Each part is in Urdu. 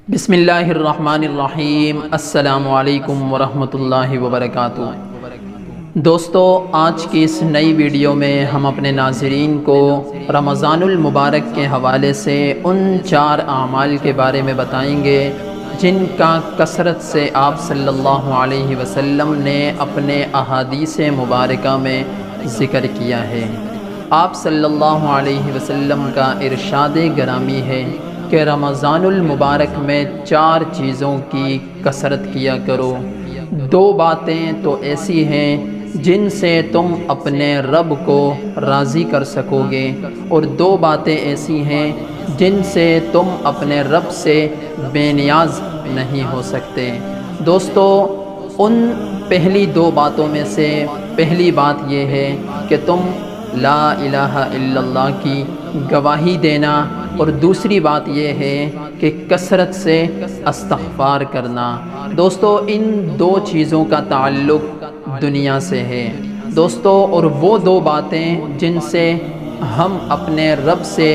بسم اللہ الرحمن الرحیم۔ السلام علیکم ورحمۃ اللہ وبرکاتہ۔ دوستو، آج کی اس نئی ویڈیو میں ہم اپنے ناظرین کو رمضان المبارک کے حوالے سے ان 4 اعمال کے بارے میں بتائیں گے جن کا کثرت سے آپ صلی اللہ علیہ وسلم نے اپنے احادیث مبارکہ میں ذکر کیا ہے۔ آپ صلی اللہ علیہ وسلم کا ارشاد گرامی ہے کہ رمضان المبارک میں 4 چیزوں کی کثرت کیا کرو۔ 2 باتیں تو ایسی ہیں جن سے تم اپنے رب کو راضی کر سکو گے، اور 2 باتیں ایسی ہیں جن سے تم اپنے رب سے بے نیاز نہیں ہو سکتے۔ دوستو، ان پہلی 2 باتوں میں سے پہلی بات یہ ہے کہ تم لا الہ الا اللہ کی گواہی دینا، اور دوسری بات یہ ہے کہ کثرت سے استغفار کرنا۔ دوستو، ان 2 چیزوں کا تعلق دنیا سے ہے دوستو، اور وہ 2 باتیں جن سے ہم اپنے رب سے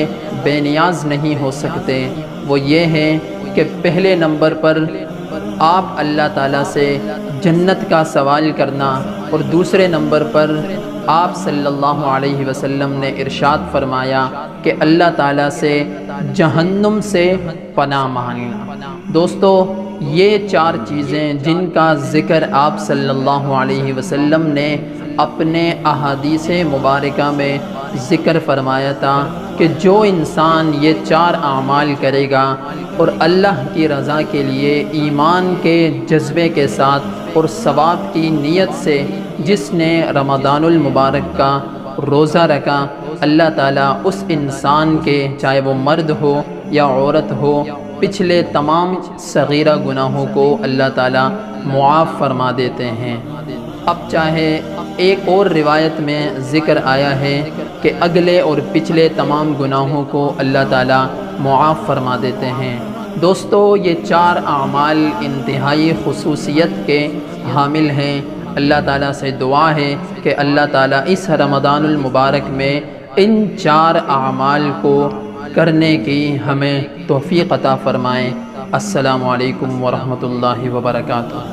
بے نیاز نہیں ہو سکتے وہ یہ ہے کہ پہلے نمبر پر آپ اللہ تعالیٰ سے جنت کا سوال کرنا، اور دوسرے نمبر پر آپ صلی اللہ علیہ وسلم نے ارشاد فرمایا کہ اللہ تعالیٰ سے جہنم سے پناہ مانگنا۔ دوستو، یہ 4 چیزیں جن کا ذکر آپ صلی اللہ علیہ وسلم نے اپنے احادیث مبارکہ میں ذکر فرمایا تھا کہ جو انسان یہ 4 اعمال کرے گا اور اللہ کی رضا کے لیے ایمان کے جذبے کے ساتھ اور ثواب کی نیت سے جس نے رمضان المبارک کا روزہ رکھا، اللہ تعالیٰ اس انسان کے، چاہے وہ مرد ہو یا عورت ہو، پچھلے تمام صغیرہ گناہوں کو اللہ تعالیٰ معاف فرما دیتے ہیں۔ اب چاہے ایک اور روایت میں ذکر آیا ہے کہ اگلے اور پچھلے تمام گناہوں کو اللہ تعالیٰ معاف فرما دیتے ہیں۔ دوستو، یہ 4 اعمال انتہائی خصوصیت کے حامل ہیں۔ اللہ تعالیٰ سے دعا ہے کہ اللہ تعالیٰ اس رمضان المبارک میں ان 4 اعمال کو کرنے کی ہمیں توفیق عطا فرمائے۔ السلام علیکم ورحمۃ اللہ وبرکاتہ۔